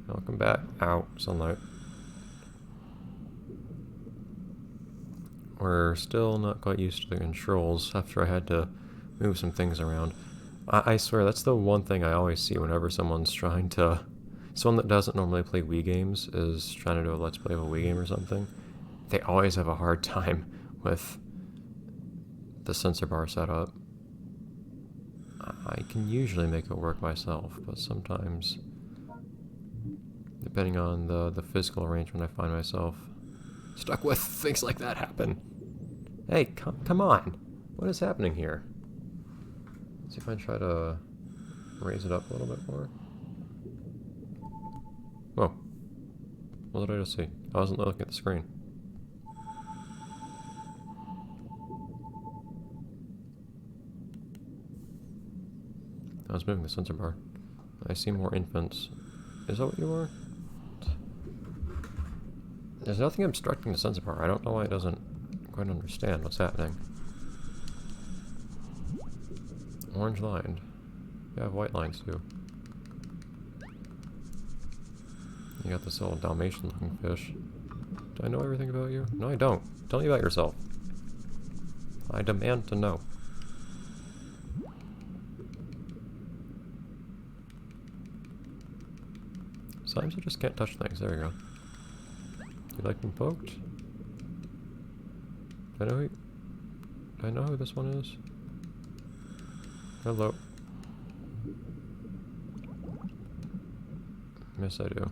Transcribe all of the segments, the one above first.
Welcome back. Ow, sunlight. We're still not quite used to the controls after I had to move some things around. I swear, that's the one thing I always see whenever someone's trying to... Someone that doesn't normally play Wii games is trying to do a Let's Play of a Wii game or something. They always have a hard time with the sensor bar setup. I can usually make it work myself, but sometimes, depending on the physical arrangement I find myself stuck with, things like that happen. Hey, come on! What is happening here? Let's see if I can try to raise it up a little bit more. Whoa. What did I just see? I wasn't looking at the screen. I was moving the sensor bar. I see more infants. Is that what you are? There's nothing obstructing the sensor bar. I don't know why it doesn't quite understand what's happening. Orange lined. You have white lines too. You got this little Dalmatian looking fish. Do I know everything about you? No, I don't. Tell me about yourself. I demand to know. Sometimes you just can't touch things. There you go. You like being poked? Do I know who this one is? Hello. Yes, I do.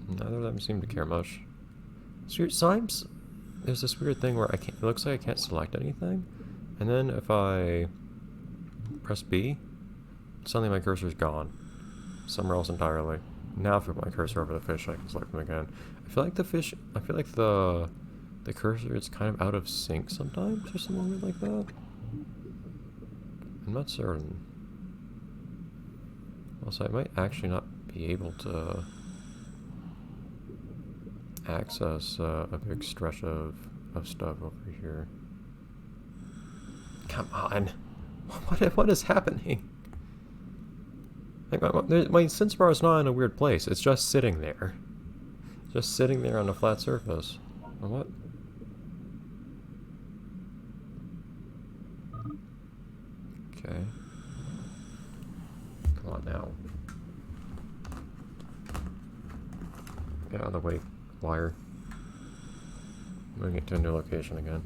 Neither of them seem to care much. Sometimes there's this weird thing where it looks like I can't select anything, and then if I press B, suddenly my cursor's gone. Somewhere else entirely. Now if I put my cursor over the fish, I can select them again. I feel like the cursor is kind of out of sync sometimes, or something weird like that. I'm not certain. Also, I might actually not be able to access a big stretch of stuff over here. Come on! What is happening? Like my sense bar is not in a weird place. It's just sitting there. Just sitting there on a flat surface. What? Okay. Come on now. Get out of the way, wire. Moving it to a new location again.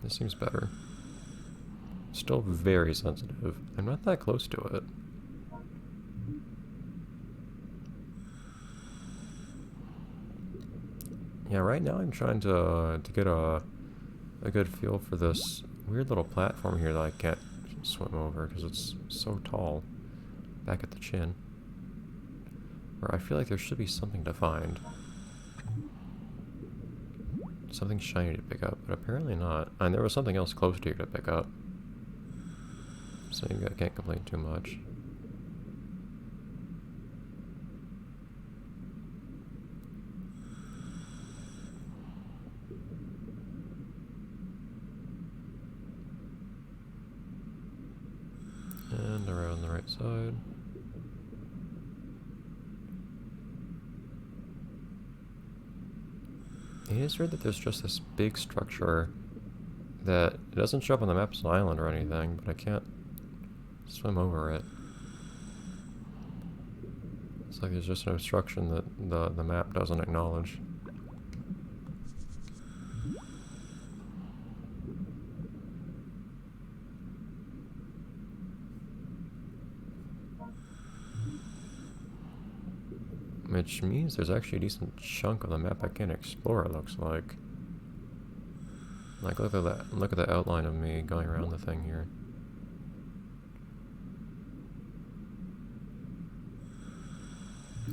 This seems better. Still very sensitive. I'm not that close to it. Yeah, right now I'm trying to get a good feel for this weird little platform here that I can't swim over because it's so tall. Back at the chin. Where I feel like there should be something to find. Something shiny to pick up, but apparently not. And there was something else close to here to pick up. So maybe I can't complain too much. And around the right side. It is weird that there's just this big structure that it doesn't show up on the map as an island or anything, but I can't swim over it. It's like there's just an obstruction that the map doesn't acknowledge. Which means there's actually a decent chunk of the map I can explore, it looks like. Like, look at that. Look at the outline of me going around the thing here.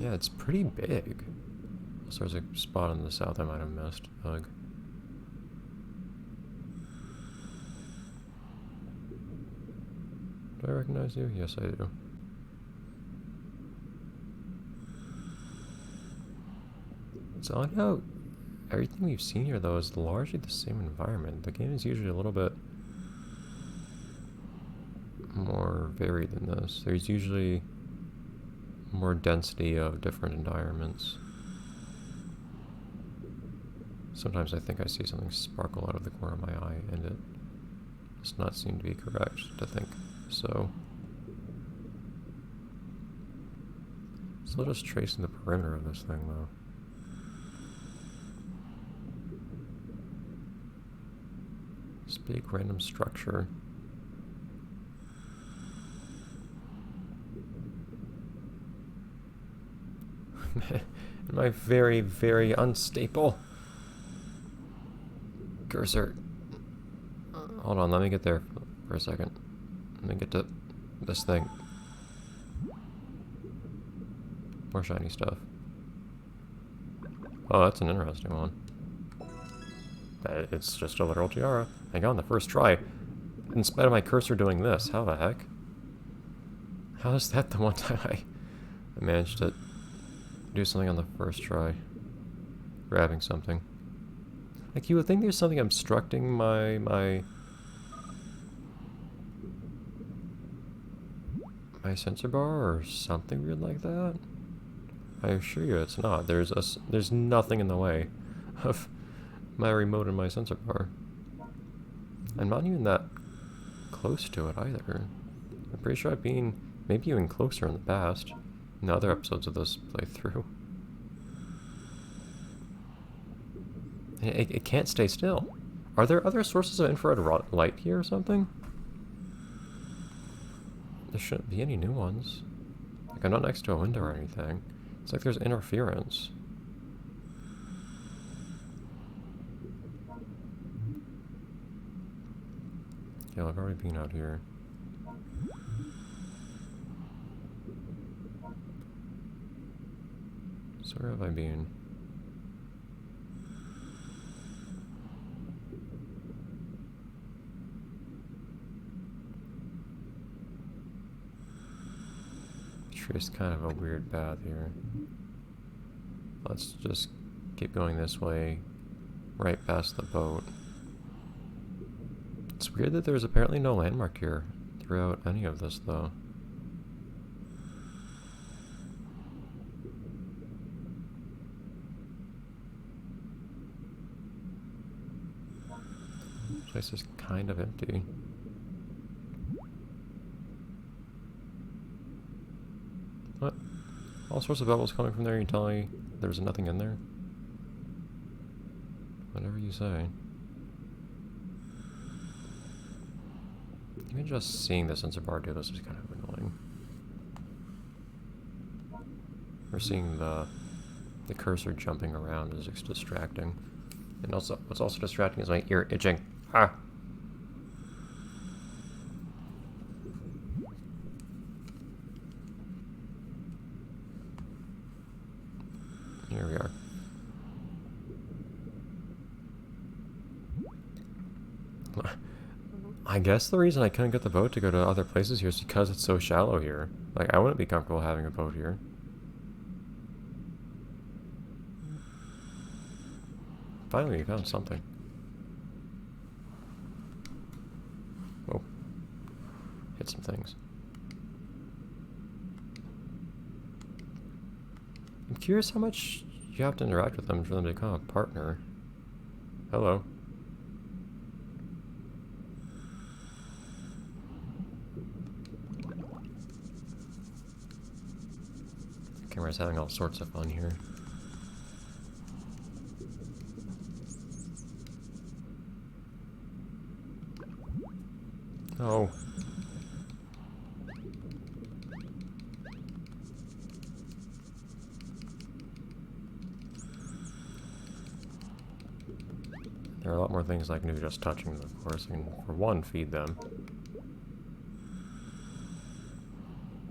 Yeah, it's pretty big. So there's a spot in the south I might have missed. Ugh. Do I recognize you? Yes, I do. It's odd how everything we've seen here, though, is largely the same environment. The game is usually a little bit more varied than this. There's usually more density of different environments. Sometimes I think I see something sparkle out of the corner of my eye, and it does not seem to be correct to think so. Still just tracing the perimeter of this thing, though. This big random structure. My very, very unstable cursor. Hold on, let me get there for a second. Let me get to this thing. More shiny stuff. Oh, that's an interesting one. It's just a literal tiara. I got on the first try. In spite of my cursor doing this. How the heck? How is that the one time I managed to do something on the first try? Grabbing something. Like, you would think there's something obstructing my sensor bar or something weird like that. I assure you it's not. There's nothing in the way of my remote and my sensor bar. I'm not even that close to it either. I'm pretty sure I've been maybe even closer in the past, in other episodes of this playthrough. It can't stay still. Are there other sources of infrared light here or something? There shouldn't be any new ones. Like, I'm not next to a window or anything. It's like there's interference. Yeah, I've already been out here. So where have I been? Traced kind of a weird path here. Let's just keep going this way, right past the boat. It's weird that there's apparently no landmark here throughout any of this, though. This place is kind of empty. What? All sorts of bubbles coming from there. You tell me there's nothing in there? Whatever you say. Even just seeing the sensor bar do this is kind of annoying. Or seeing the cursor jumping around is just distracting. And also, what's also distracting is my ear itching. Ah! Here we are. I guess the reason I couldn't get the boat to go to other places here is because it's so shallow here. Like, I wouldn't be comfortable having a boat here. Finally, we found something. Oh. Hit some things. I'm curious how much you have to interact with them for them to become a partner. Hello. Camera's having all sorts of fun here. Oh. There are a lot more things I can do just touching them, of course. I can, for one, feed them.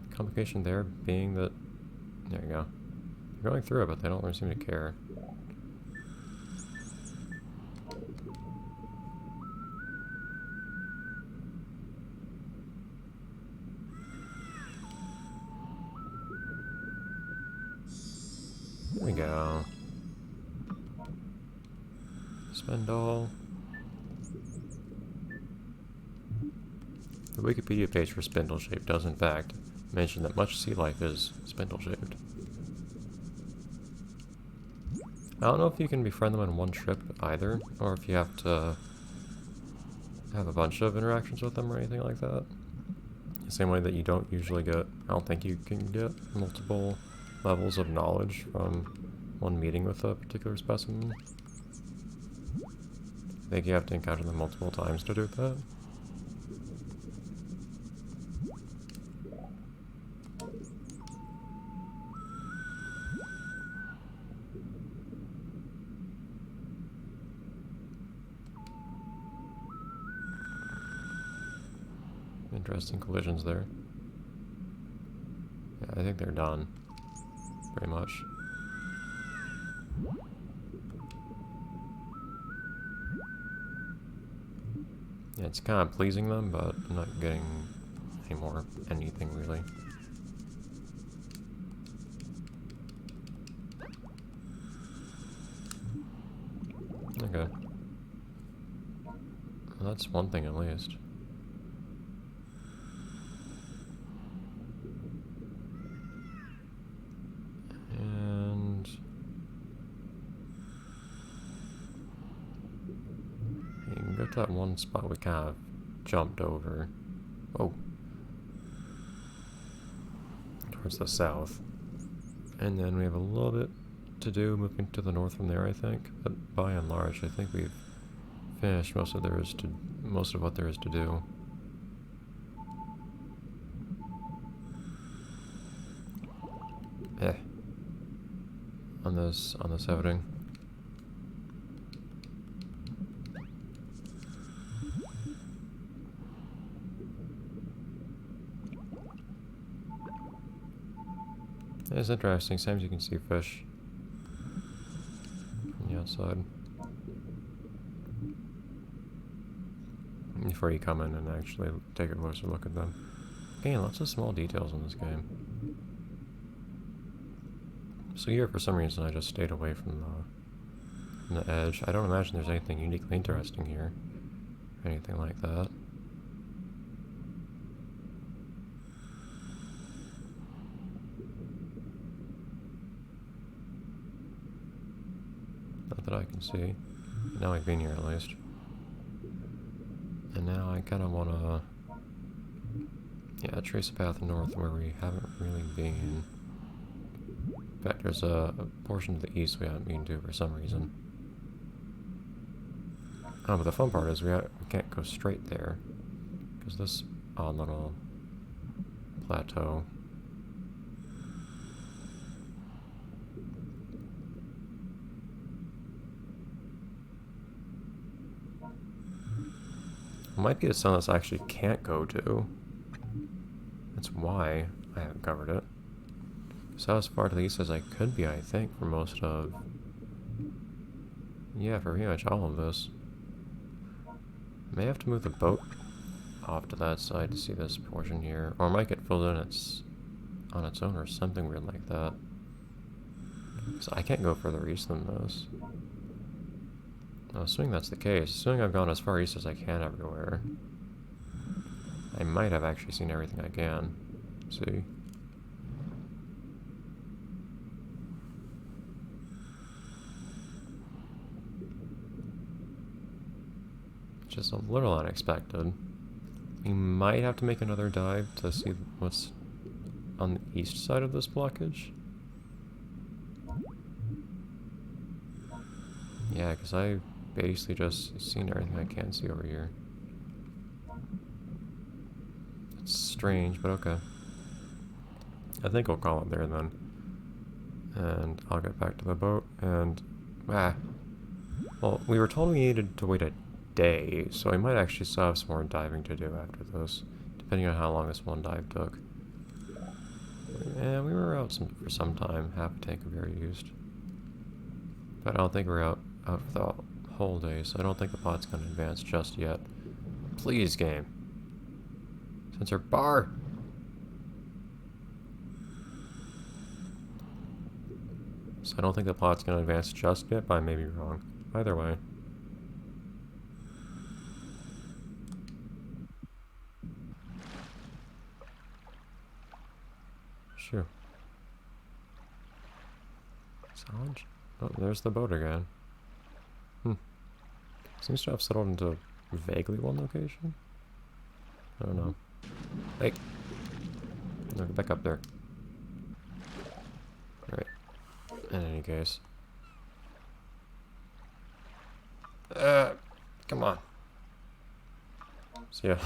Complication there being that... There you go. They're going through it, but they don't really seem to care. There we go. Spend all. The Wikipedia page for spindle shape does in fact mention that much sea life is spindle shaped. I don't know if you can befriend them in one trip either, or if you have to have a bunch of interactions with them or anything like that. The same way that you don't usually get, I don't think you can get multiple levels of knowledge from one meeting with a particular specimen. I think you have to encounter them multiple times to do that. Interesting collisions there. Yeah, I think they're done. Pretty much. Yeah, it's kind of pleasing them, but I'm not getting any more anything really. Okay. Well, that's one thing at least. And you can go to that one spot we kind of jumped over. Oh. Towards the south. And then we have a little bit to do moving to the north from there, I think. But by and large, I think we've finished most of what there is to do. On this outing. It's interesting. Sometimes you can see fish from the outside before you come in and actually take a closer look at them. Again, lots of small details in this game. So here, for some reason, I just stayed away from the edge. I don't imagine there's anything uniquely interesting here, or anything like that. Not that I can see. Now we've been here at least. And now I kind of want to, trace a path north where we haven't really been. In fact, there's a portion to the east we haven't been to for some reason. Oh, but the fun part is we can't go straight there, because this odd little plateau. It might be a zone this actually can't go to. That's why I haven't covered it. So as far to the east as I could be, I think, for most of... Yeah, for pretty much all of this. I may have to move the boat off to that side to see this portion here. Or it might get filled in on its own or something weird like that. So I can't go further east than this. Assuming that's the case, assuming I've gone as far east as I can everywhere, I might have actually seen everything I can. See? Just a little unexpected. We might have to make another dive to see what's on the east side of this blockage. Yeah, because I've basically just seen everything I can see over here. It's strange, but okay. I think I'll call it there then. And I'll get back to the boat and... Well, we were told we needed to wait a day, so we might actually still have some more diving to do after this, depending on how long this one dive took. And we were out for some time, half a tank of air used. But I don't think we're out for the whole day, so I don't think the pod's going to advance just yet. Please, game. Sensor bar! So I don't think the plot's going to advance just yet, but I may be wrong. Either way, you? Salvage? Oh, there's the boat again. Seems to have settled into vaguely one location. I don't know. Hey! No, get back up there. Alright. In any case. Come on. So yeah.